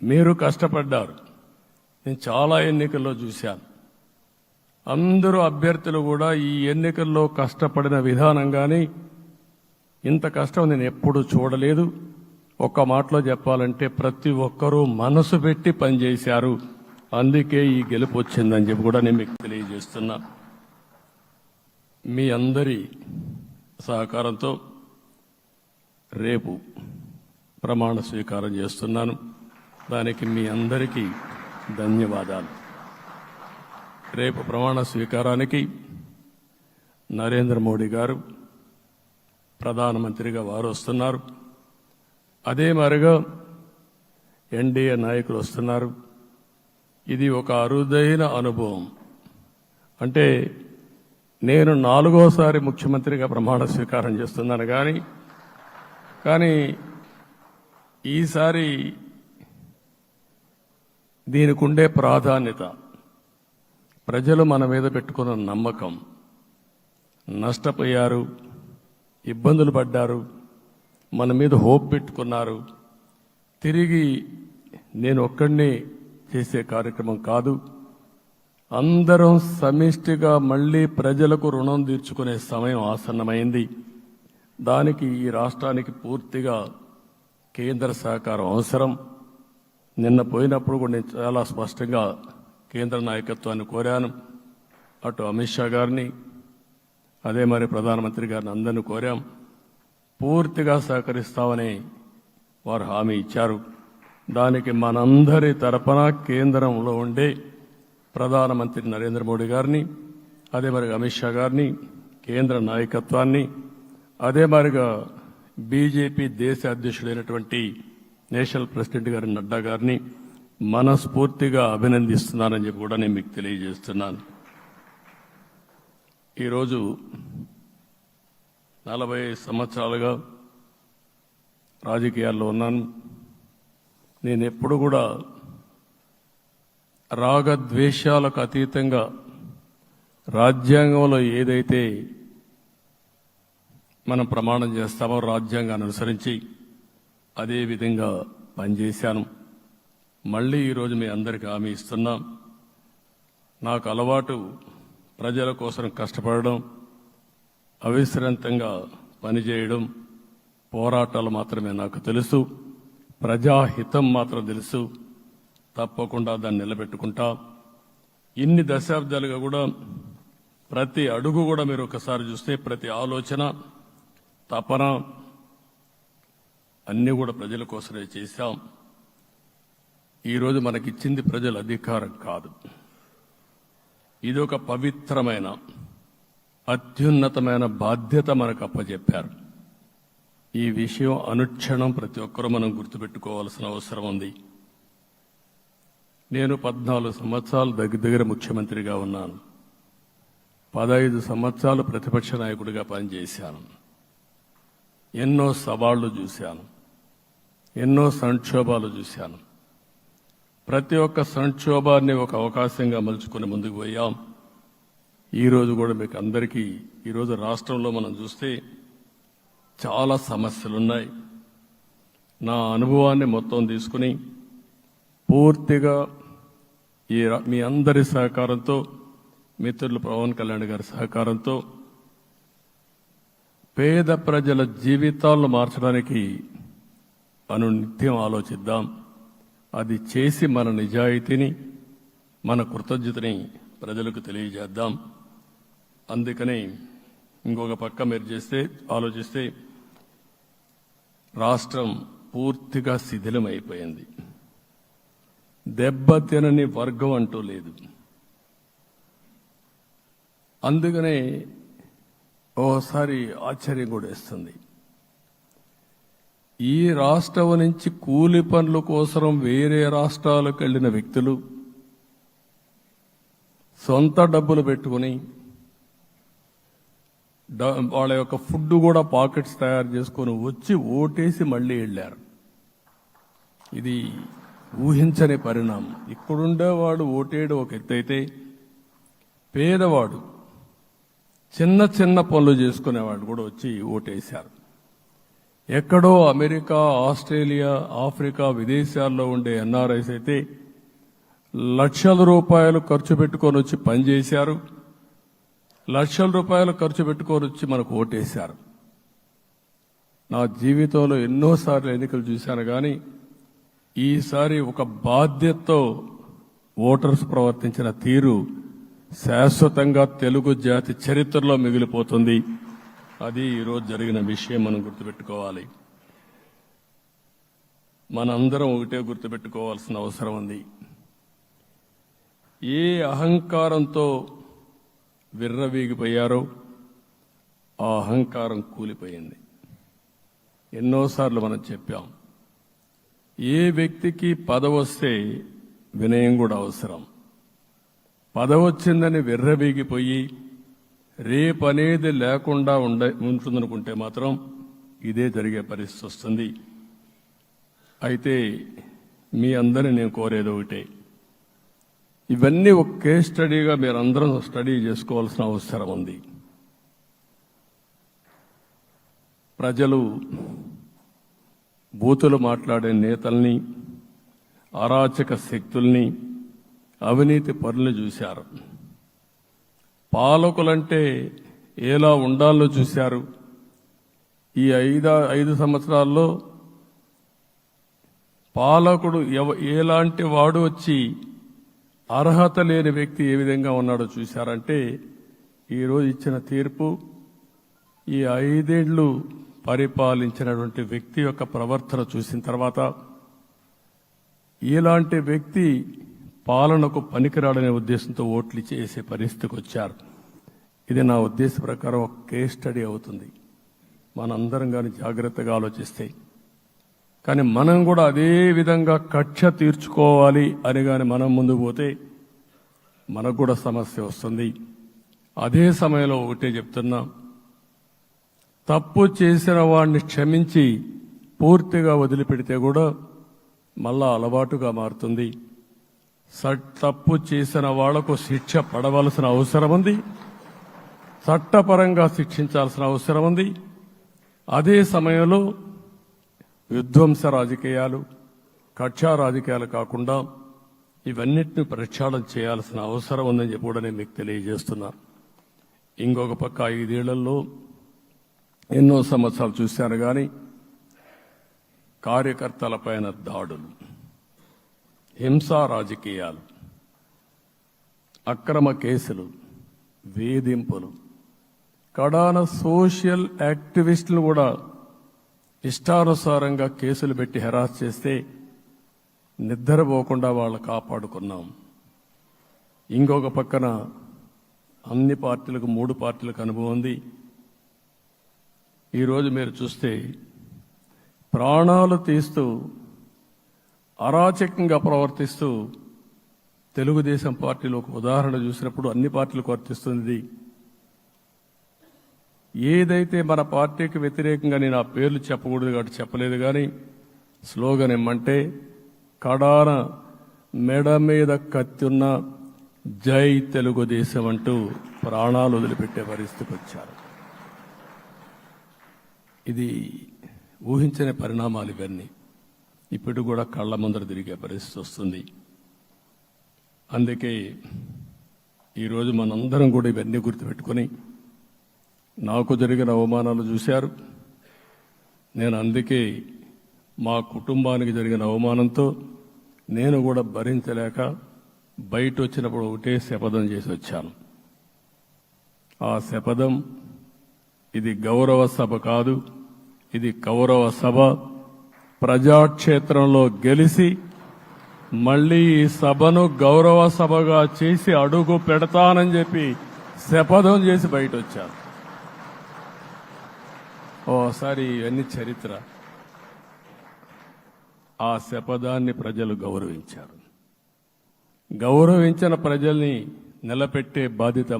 మీరు కష్టపడ్డారు. నేను చాలా ఎన్నికల్లో చూశాను. అందరూ అభ్యర్థులు కూడా ఈ ఎన్నికల్లో కష్టపడిన విధానం కానీ ఇంత కష్టం నేను ఎప్పుడూ చూడలేదు. ఒక్క మాటలో చెప్పాలంటే ప్రతి ఒక్కరూ మనసు పెట్టి పనిచేశారు. అందుకే ఈ గెలుపు వచ్చిందని చెప్పి కూడా నేను మీకు తెలియజేస్తున్నా. మీ అందరి సహకారంతో రేపు ప్రమాణ స్వీకారం చేస్తున్నాను. దానికి మీ అందరికీ ధన్యవాదాలు. రేపు ప్రమాణ స్వీకారానికి నరేంద్ర మోడీ గారు ప్రధానమంత్రిగా వారు వస్తున్నారు. అదే మరిగా ఎన్డీఏ నాయకులు వస్తున్నారు. ఇది ఒక అరుదైన అనుభవం. అంటే నేను 4వసారి ముఖ్యమంత్రిగా ప్రమాణ స్వీకారం చేస్తున్నాను కానీ ఈసారి దీనికి ఉండే ప్రాధాన్యత, ప్రజలు మన మీద పెట్టుకున్న నమ్మకం, నష్టపోయారు, ఇబ్బందులు పడ్డారు, మన మీద హోప్ పెట్టుకున్నారు. తిరిగి నేను ఒక్కడినే చేసే కార్యక్రమం కాదు. అందరం సమిష్టిగా మళ్లీ ప్రజలకు రుణం తీర్చుకునే సమయం ఆసన్నమైంది. దానికి ఈ రాష్ట్రానికి పూర్తిగా కేంద్ర సహకారం అవసరం. నిన్న పోయినప్పుడు కూడా నేను చాలా స్పష్టంగా కేంద్ర నాయకత్వాన్ని కోరాను. అటు అమిత్ షా గారిని, అదే మరి ప్రధానమంత్రి గారిని అందరినీ కోరాం. పూర్తిగా సహకరిస్తామని వారు హామీ ఇచ్చారు. దానికి మనందరి తరపున కేంద్రంలో ఉండే ప్రధానమంత్రి నరేంద్ర మోడీ గారిని, అదే మరి అమిత్ షా గారిని, కేంద్ర నాయకత్వాన్ని, అదే మరిగా బీజేపీ దేశ అధ్యక్షుడైనటువంటి నేషనల్ ప్రెసిడెంట్ గారి నడ్డా గారిని మనస్ఫూర్తిగా అభినందిస్తున్నానని చెప్పి కూడా నేను మీకు తెలియజేస్తున్నాను. ఈరోజు 40 సంవత్సరాలుగా రాజకీయాల్లో ఉన్నాను. నేను ఎప్పుడు కూడా రాగద్వేషాలకు అతీతంగా రాజ్యాంగంలో ఏదైతే మనం ప్రమాణం చేస్తామో రాజ్యాంగాన్ని అనుసరించి అదే విధంగా పనిచేశాను. మళ్లీ ఈరోజు మీ అందరికీ హామీ ఇస్తున్నాం. నాకు అలవాటు ప్రజల కోసం కష్టపడడం, అవిశ్రాంతంగా పనిచేయడం, పోరాటాలు మాత్రమే నాకు తెలుసు. ప్రజాహితం మాత్రం తెలుసు. తప్పకుండా దాన్ని నిలబెట్టుకుంటా. ఇన్ని దశాబ్దాలుగా కూడా ప్రతి అడుగు కూడా మీరు ఒకసారి చూస్తే ప్రతి ఆలోచన, తపన అన్నీ కూడా ప్రజల కోసమే చేశాం. ఈరోజు మనకిచ్చింది ప్రజల అధికారం కాదు. ఇది ఒక పవిత్రమైన, అత్యున్నతమైన బాధ్యత మనకు అప్పచెప్పారు. ఈ విషయం అనుక్షణం ప్రతి ఒక్కరూ మనం గుర్తుపెట్టుకోవాల్సిన అవసరం ఉంది. నేను 14 సంవత్సరాలు దగ్గర ముఖ్యమంత్రిగా ఉన్నాను. 15 సంవత్సరాలు ప్రతిపక్ష నాయకుడిగా పనిచేశాను. ఎన్నో సవాళ్లు చూశాను, ఎన్నో సంక్షోభాలు చూశాను. ప్రతి ఒక్క సంక్షోభాన్ని ఒక అవకాశంగా మలుచుకుని ముందుకు పోయాం. ఈరోజు కూడా మీకు అందరికీ, ఈరోజు రాష్ట్రంలో మనం చూస్తే చాలా సమస్యలున్నాయి. నా అనుభవాన్ని మొత్తం తీసుకుని పూర్తిగా మీ అందరి సహకారంతో, మిత్రులు పవన్ కళ్యాణ్ గారి సహకారంతో పేద ప్రజల జీవితాలను మార్చడానికి అనునిత్యం ఆలోచిద్దాం. అది చేసి మన నిజాయితీని, మన కృతజ్ఞతని ప్రజలకు తెలియజేద్దాం. అందుకని ఇంకొక పక్క మీరు ఆలోచిస్తే రాష్ట్రం పూర్తిగా శిథిలమైపోయింది. దెబ్బతినని వర్గం అంటూ లేదు. అందుకనే ఓసారి ఆశ్చర్యం కూడా వేస్తుంది. ఈ రాష్ట్రం నుంచి కూలి పనుల కోసం వేరే రాష్ట్రాలకు వెళ్లిన వ్యక్తులు సొంత డబ్బులు పెట్టుకుని వాళ్ళ యొక్క ఫుడ్ కూడా పాకెట్స్ తయారు చేసుకుని వచ్చి ఓటేసి మళ్లీ వెళ్లారు. ఇది ఊహించని పరిణామం. ఇక్కడుండేవాడు ఓటేయడం ఒక ఎత్తైతే, పేదవాడు చిన్న చిన్న పనులు చేసుకునేవాడు కూడా వచ్చి ఓటేశారు. ఎక్కడో అమెరికా, ఆస్ట్రేలియా, ఆఫ్రికా విదేశాల్లో ఉండే ఎన్ఆర్ఐస్ అయితే లక్షల రూపాయలు ఖర్చు పెట్టుకొని వచ్చి పనిచేశారు. లక్షల రూపాయలు ఖర్చు పెట్టుకొని వచ్చి మనకు ఓటేశారు. నా జీవితంలో ఎన్నోసార్లు ఎన్నికలు చూశాను కానీ ఈసారి ఒక బాధ్యతతో ఓటర్స్ ప్రవర్తించిన తీరు శాశ్వతంగా తెలుగు జాతి చరిత్రలో మిగిలిపోతుంది. అది ఈరోజు జరిగిన విషయం మనం గుర్తుపెట్టుకోవాలి. మనందరం ఒకటే గుర్తుపెట్టుకోవాల్సిన అవసరం ఉంది. ఏ అహంకారంతో విర్రవీగిపోయారో ఆ అహంకారం కూలిపోయింది. ఎన్నోసార్లు మనం చెప్పాం, ఏ వ్యక్తికి పదవి వస్తే వినయం కూడా అవసరం. పదవి వచ్చిందని విర్రవీగిపోయి రేపనేది లేకుండా ఉంటుందనుకుంటే మాత్రం ఇదే జరిగే పరిస్థితి వస్తుంది. అయితే మీ అందరినీ నేను కోరేది ఒకటే, ఇవన్నీ ఒక కేస్ స్టడీగా మీరందరం స్టడీ చేసుకోవాల్సిన అవసరం ఉంది. ప్రజలు బూతులు మాట్లాడే నేతల్ని, అరాచక శక్తుల్ని, అవినీతి పరుల్ని చూశారు. పాలకులంటే ఎలా ఉండాలో చూశారు. ఈ 5 సంవత్సరాల్లో పాలకుడు ఎలాంటి వాడు వచ్చి అర్హత లేని వ్యక్తి ఏ విధంగా ఉన్నాడో చూశారంటే ఈరోజు ఇచ్చిన తీర్పు ఈ 5 ఏళ్లు పరిపాలించినటువంటి వ్యక్తి యొక్క ప్రవర్తన చూసిన తర్వాత ఇలాంటి వ్యక్తి పాలనకు పనికిరాడనే ఉద్దేశంతో ఓట్లు చేసే పరిస్థితికి వచ్చారు. ఇది నా ఉద్దేశ ప్రకారం ఒక కేస్ స్టడీ అవుతుంది. మనందరం కానీ జాగ్రత్తగా ఆలోచిస్తే. కానీ మనం కూడా అదే విధంగా కక్ష తీర్చుకోవాలి అని కానీ మనం ముందుకు పోతే మనకు కూడా సమస్య వస్తుంది. అదే సమయంలో ఒకటే చెప్తున్నా, తప్పు చేసిన వాడిని క్షమించి పూర్తిగా వదిలిపెడితే కూడా మళ్ళా అలవాటుగా మారుతుంది. తప్పు చేసిన వాళ్లకు శిక్ష పడవలసిన అవసరం ఉంది. చట్టపరంగా శిక్షించాల్సిన అవసరం ఉంది. అదే సమయంలో విధ్వంస రాజకీయాలు, కక్షా రాజకీయాలు కాకుండా ఇవన్నిటిని ప్రక్షాళన చేయాల్సిన అవసరం ఉందని చెప్పి కూడా నేను మీకు తెలియజేస్తున్నా. ఇంకొక పక్క 5 ఏళ్లలో ఎన్నో సంవత్సరాలు చూశాను కానీ కార్యకర్తలపైన దాడులు, హింసా రాజకీయాలు, అక్రమ కేసులు, వేధింపులు, కడాన సోషల్ యాక్టివిస్టులు కూడా ఇష్టానుసారంగా కేసులు పెట్టి హెరాస్ చేస్తే నిద్రపోకుండా వాళ్ళు కాపాడుకున్నాం. ఇంకొక పక్కన అన్ని పార్టీలకు 3 పార్టీలకు అనుభవం ఉంది. ఈరోజు మీరు చూస్తే ప్రాణాలు తీస్తూ అరాచకంగా ప్రవర్తిస్తూ తెలుగుదేశం పార్టీలో ఒక ఉదాహరణ చూసినప్పుడు అన్ని పార్టీలకు వర్తిస్తుంది. ఏదైతే మన పార్టీకి వ్యతిరేకంగా నేను ఆ పేర్లు చెప్పకూడదు కాబట్టి చెప్పలేదు కానీ స్లోగన్ ఏమంటే కడాన మెడ మీద కత్తున్న జై తెలుగుదేశం అంటూ ప్రాణాలు వదిలిపెట్టే పరిస్థితికి వచ్చారు. ఇది ఊహించని పరిణామాలు. ఇవన్నీ ఇప్పుడు కూడా కళ్ళ ముందర తిరిగే పరిస్థితి వస్తుంది. అందుకే ఈరోజు మనందరం కూడా ఇవన్నీ గుర్తుపెట్టుకొని, నాకు జరిగిన అవమానాలు చూశారు. నేను అందుకే మా కుటుంబానికి జరిగిన అవమానంతో నేను కూడా భరించలేక బయట వచ్చినప్పుడు ఒకటే శపథం చేసి వచ్చాను. ఆ శపథం, ఇది గౌరవ సభ కాదు, ఇది కౌరవ సభ. ప్రజాక్షేత్రంలో గెలిచి మళ్లీ ఈ సభను గౌరవ సభగా చేసి అడుగు పెడతానని చెప్పి శపథం చేసి బయట వచ్చాను. ఓసారి ఇవన్నీ చరిత్ర. ఆ శపథాన్ని ప్రజలు గౌరవించారు. గౌరవించిన ప్రజల్ని నిలబెట్టే బాధ్యత